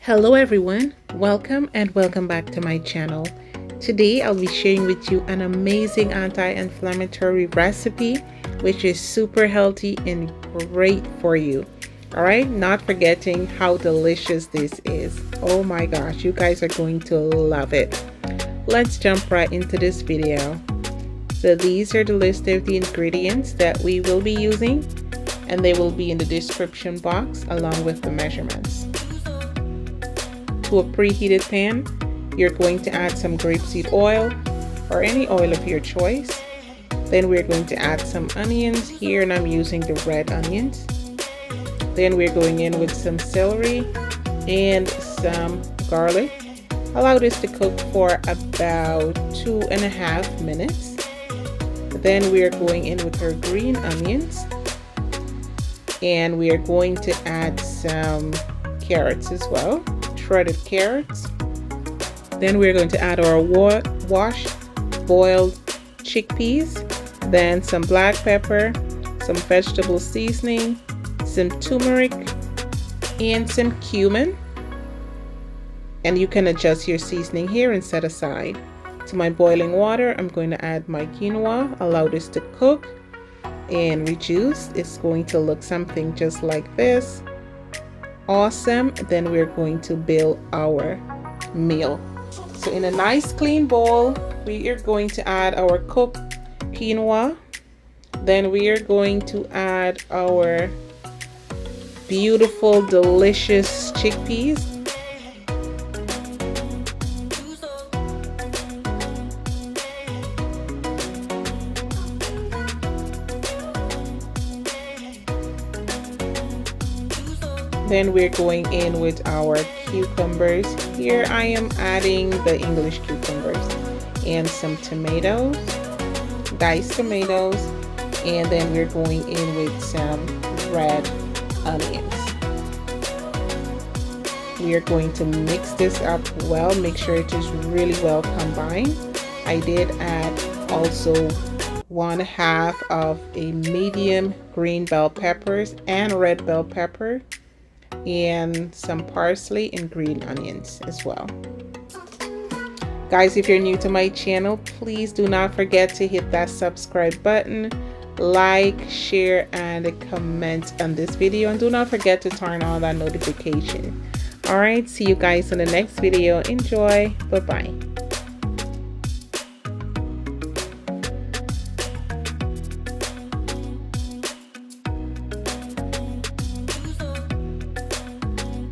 Hello everyone, welcome and welcome back to my channel. Today I'll be sharing with you an amazing anti-inflammatory recipe which is super healthy and great for you. Alright, not forgetting how delicious this is. Oh my gosh, you guys are going to love it. Let's jump right into this video. So these are the list of the ingredients that we will be using, and they will be in the description box along with the measurements. To a preheated pan, you're going to add some grapeseed oil or any oil of your choice. Then we're going to add some onions here, and I'm using the red onions. Then we're going in with some celery and some garlic. Allow this to cook for about 2.5 minutes. Then we're going in with our green onions, and we are going to add some carrots as well, shredded carrots. Then we're going to add our washed boiled chickpeas, then some black pepper, some vegetable seasoning, some turmeric, and some cumin. And you can adjust your seasoning here and set aside. To my boiling water, I'm going to add my quinoa, allow this to cook and reduce. It's going to look something just like this. Awesome. Then we're going to build our meal. So in a nice clean bowl, we are going to add our cooked quinoa. Then we are going to add our beautiful, delicious chickpeas. Then we're going in with our cucumbers. Here I am adding the English cucumbers and some tomatoes, diced tomatoes, and then we're going in with some red onions. We are going to mix this up well, make sure it is really well combined. I did add also 1/2 of a medium green bell peppers and red bell pepper, and some parsley and green onions as well. Guys, if you're new to my channel, please do not forget to hit that subscribe button, like, share, and comment on this video, and do not forget to turn on that notification. All right, see you guys in the next video. Enjoy. Bye bye.